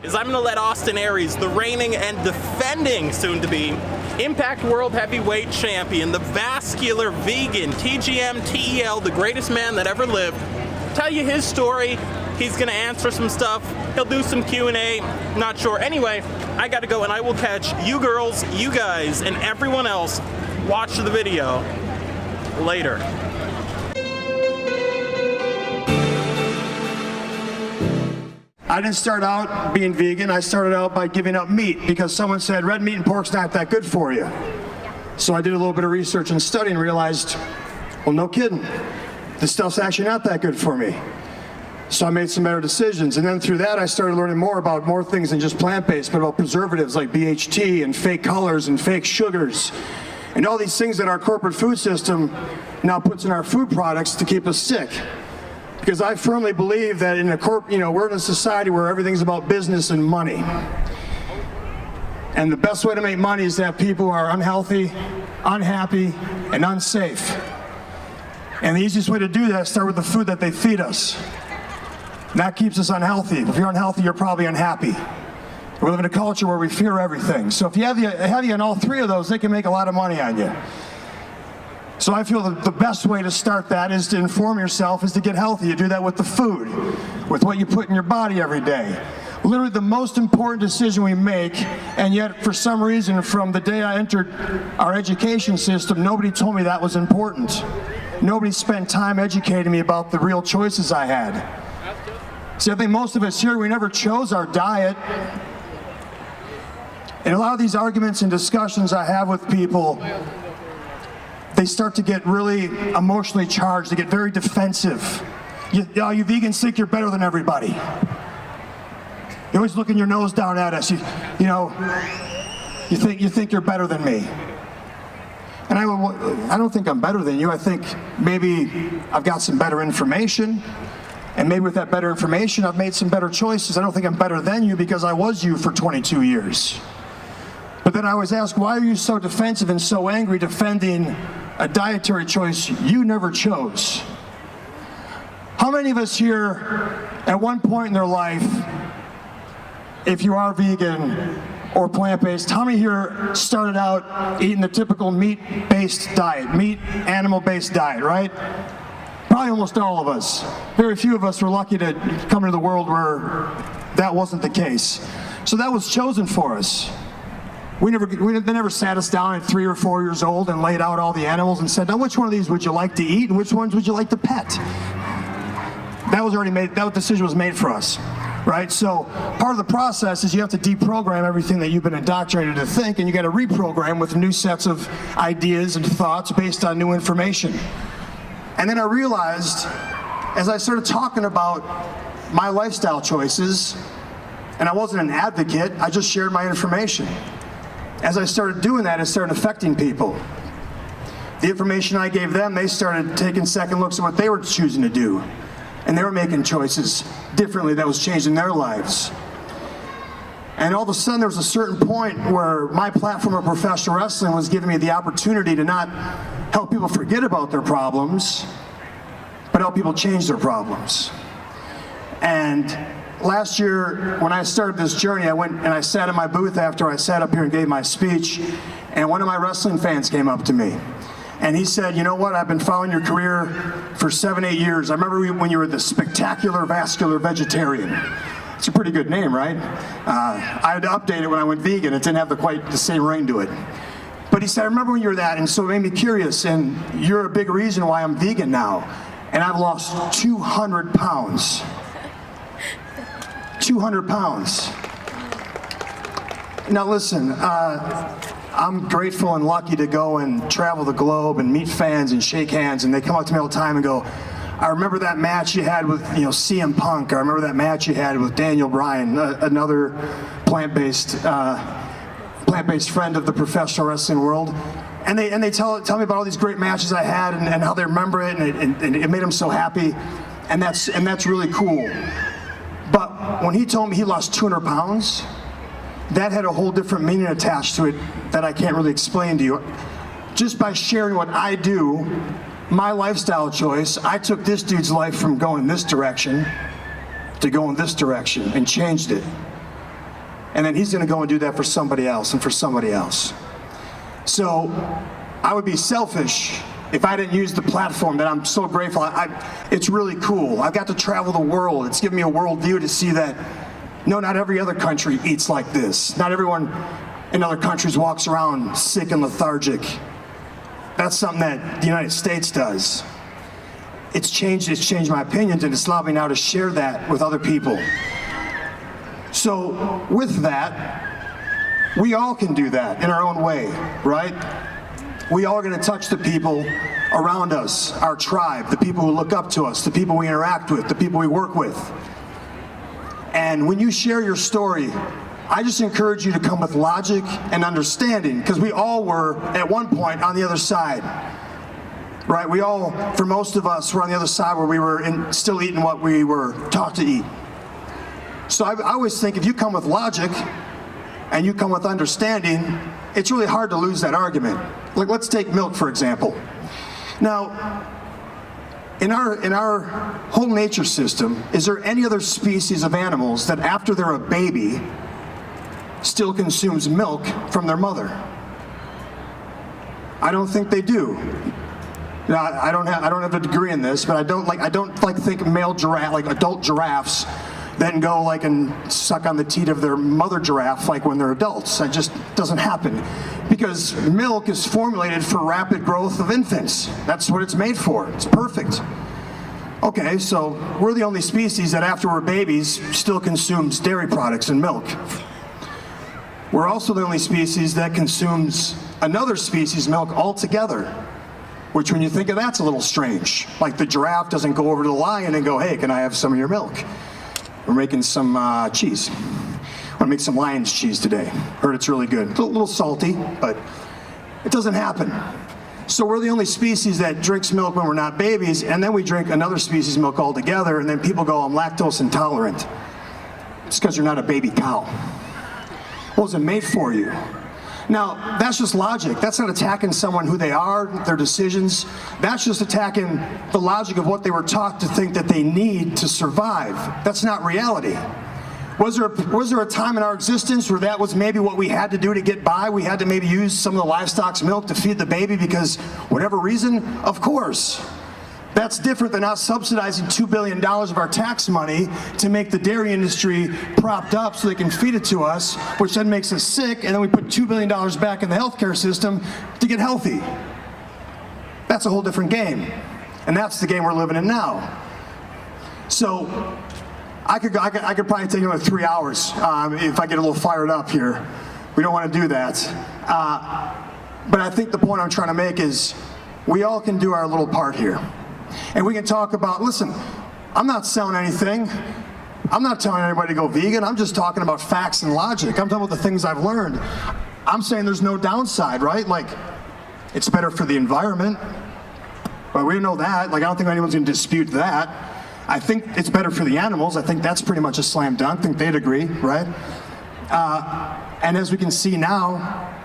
is I'm going to let Austin Aries, the reigning and defending soon-to-be Impact World Heavyweight Champion, the vascular vegan, TGM TEL, the greatest man that ever lived, tell you his story. He's going to answer some stuff. He'll do some Q&A. Not sure. Anyway, I got to go, and I will catch you girls, you guys, and everyone else. Watch the video later. I didn't start out being vegan. I started out by giving up meat because someone said red meat and pork's not that good for you. So I did a little bit of research and study and realized, well, no kidding. This stuff's actually not that good for me. So I made some better decisions. And then through that, I started learning more about more things than just plant-based, but about preservatives like BHT and fake colors and fake sugars. And all these things that our corporate food system now puts in our food products to keep us sick. Because I firmly believe that in we're in a society where everything's about business and money. And the best way to make money is to have people who are unhealthy, unhappy, and unsafe. And the easiest way to do that is start with the food that they feed us. And that keeps us unhealthy. If you're unhealthy, you're probably unhappy. We live in a culture where we fear everything. So if you have you on all three of those, they can make a lot of money on you. So I feel that the best way to start that is to inform yourself, is to get healthy. You do that with the food, with what you put in your body every day. Literally the most important decision we make, and yet for some reason from the day I entered our education system, nobody told me that was important. Nobody spent time educating me about the real choices I had. See, I think most of us here, we never chose our diet. And a lot of these arguments and discussions I have with people, they start to get really emotionally charged. They get very defensive. You vegans think you're better than everybody. You're always looking your nose down at us. You think you're better than me. And I don't think I'm better than you. I think maybe I've got some better information. And maybe with that better information, I've made some better choices. I don't think I'm better than you because I was you for 22 years. But then I was asked, why are you so defensive and so angry defending a dietary choice you never chose? How many of us here, at one point in their life, if you are vegan or plant-based, how many here started out eating the typical meat-based diet, meat, animal-based diet, right? Probably almost all of us. Very few of us were lucky to come into the world where that wasn't the case. So that was chosen for us. They never sat us down at 3 or 4 years old and laid out all the animals and said, now which one of these would you like to eat and which ones would you like to pet? That was already made, that decision was made for us, right? So part of the process is you have to deprogram everything that you've been indoctrinated to think, and you got to reprogram with new sets of ideas and thoughts based on new information. And then I realized, as I started talking about my lifestyle choices, and I wasn't an advocate, I just shared my information. As I started doing that, it started affecting people. The information I gave them, they started taking second looks at what they were choosing to do. And they were making choices differently that was changing their lives. And all of a sudden, there was a certain point where my platform of professional wrestling was giving me the opportunity to not help people forget about their problems, but help people change their problems. And last year, when I started this journey, I went and I sat in my booth after I sat up here and gave my speech, and one of my wrestling fans came up to me. And he said, you know what, I've been following your career for 7, 8 years. I remember when you were the spectacular vascular vegetarian. It's a pretty good name, right? I had to update it when I went vegan. It didn't have quite the same ring to it. But he said, I remember when you were that, and so it made me curious, and you're a big reason why I'm vegan now. And I've lost 200 pounds. 200 pounds. Now listen, I'm grateful and lucky to go and travel the globe and meet fans and shake hands, and they come up to me all the time and go, I remember that match you had with CM Punk. I remember that match you had with Daniel Bryan, another plant-based friend of the professional wrestling world. And they tell me about all these great matches I had and how they remember it, and it made them so happy, and that's really cool. But when he told me he lost 200 pounds, that had a whole different meaning attached to it that I can't really explain to you. Just by sharing what I do, my lifestyle choice, I took this dude's life from going in this direction to going this direction and changed it. and then he's gonna go and do that for somebody else and for somebody else. So I would be selfish if I didn't use the platform that I'm so grateful. It's really cool. I've got to travel the world. It's given me a world view to see that, no, not every other country eats like this. Not everyone in other countries walks around sick and lethargic. That's something that the United States does. It's changed my opinions, and it's allowed me now to share that with other people. So with that, we all can do that in our own way, right? We all are going to touch the people around us, our tribe, the people who look up to us, the people we interact with, the people we work with. And when you share your story, I just encourage you to come with logic and understanding, because we all were at one point on the other side, right? We all, for most of us, were on the other side where we were still eating what we were taught to eat. So I always think if you come with logic and you come with understanding, it's really hard to lose that argument. Like, let's take milk, for example. Now, in our whole nature system, is there any other species of animals that after they're a baby still consumes milk from their mother? I don't think they do. Now, I don't have a degree in this, but I don't think male giraffe, like adult giraffes, then go like and suck on the teat of their mother giraffe like when they're adults. That just doesn't happen, because milk is formulated for rapid growth of infants. That's what it's made for. It's perfect. Okay, so we're the only species that after we're babies still consumes dairy products and milk. We're also the only species that consumes another species' milk altogether, which when you think of that's a little strange. Like the giraffe doesn't go over to the lion and go, hey, can I have some of your milk? We're making some cheese. I want to make some lion's cheese today. Heard it's really good. It's a little salty, but it doesn't happen. So we're the only species that drinks milk when we're not babies, and then we drink another species' milk altogether, and then people go, I'm lactose intolerant. It's because you're not a baby cow. It wasn't made for you. Now, that's just logic. That's not attacking someone who they are, their decisions. That's just attacking the logic of what they were taught to think that they need to survive. That's not reality. Was there a time in our existence where that was maybe what we had to do to get by? We had to maybe use some of the livestock's milk to feed the baby because whatever reason? Of course. That's different than us subsidizing $2 billion of our tax money to make the dairy industry propped up so they can feed it to us, which then makes us sick, and then we put $2 billion back in the healthcare system to get healthy. That's a whole different game. And that's the game we're living in now. So I could probably take another 3 hours if I get a little fired up here. We don't want to do that. But I think the point I'm trying to make is we all can do our little part here. And we can talk about, listen, I'm not selling anything. I'm not telling anybody to go vegan. I'm just talking about facts and logic. I'm talking about the things I've learned. I'm saying there's no downside, right? Like, it's better for the environment. But we know that. Like, I don't think anyone's going to dispute that. I think it's better for the animals. I think that's pretty much a slam dunk. I think they'd agree, right? And as we can see now,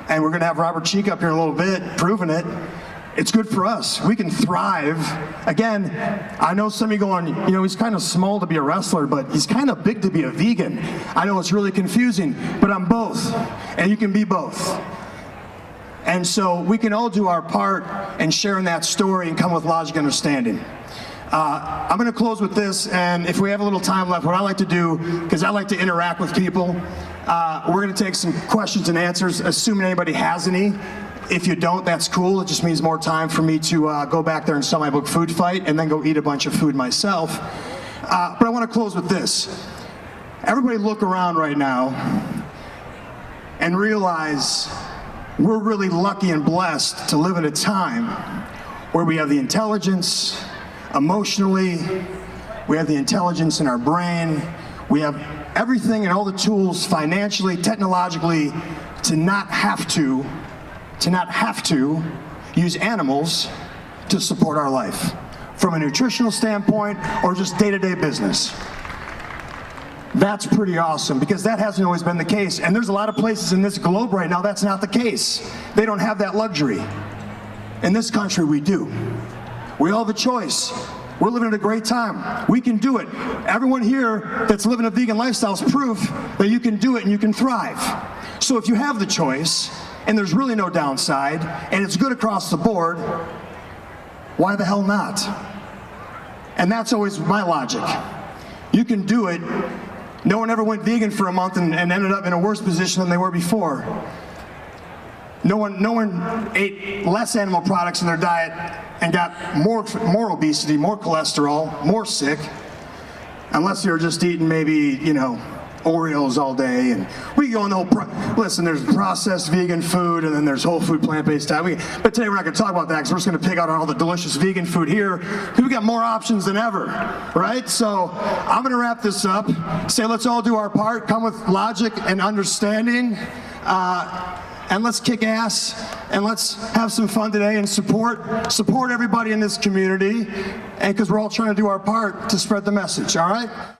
and we're going to have Robert Cheek up here in a little bit proving it, it's good for us. We can thrive. Again, I know some of you going, you know, he's kind of small to be a wrestler, but he's kind of big to be a vegan. I know it's really confusing, but I'm both, and you can be both. And so we can all do our part in sharing that story and come with logic and understanding. I'm going to close with this, and if we have a little time left, what I like to do, because I like to interact with people, we're going to take some questions and answers, assuming anybody has any. If you don't, that's cool. It just means more time for me to go back there and sell my book, Food Fight, and then go eat a bunch of food myself. But I want to close with this. Everybody look around right now and realize we're really lucky and blessed to live in a time where we have the intelligence emotionally, we have the intelligence in our brain, we have everything and all the tools financially, technologically, to not have to use animals to support our life from a nutritional standpoint or just day-to-day business. That's pretty awesome, because that hasn't always been the case, and there's a lot of places in this globe right now that's not the case. They don't have that luxury. In this country, we do. We all have a choice. We're living at a great time. We can do it. Everyone here that's living a vegan lifestyle is proof that you can do it and you can thrive. So if you have the choice, and there's really no downside, and it's good across the board, why the hell not? And that's always my logic. You can do it. No one ever went vegan for a month and ended up in a worse position than they were before. No one ate less animal products in their diet and got more obesity, more cholesterol, more sick, unless you're just eating maybe, you know, Oreos all day. And we go on the whole, listen, there's processed vegan food and then there's whole food plant-based diet. But today we're not gonna talk about that because we're just gonna pick out all the delicious vegan food here because we got more options than ever, right? So I'm gonna wrap this up, say let's all do our part, come with logic and understanding, and let's kick ass and let's have some fun today and support everybody in this community, and because we're all trying to do our part to spread the message, all right?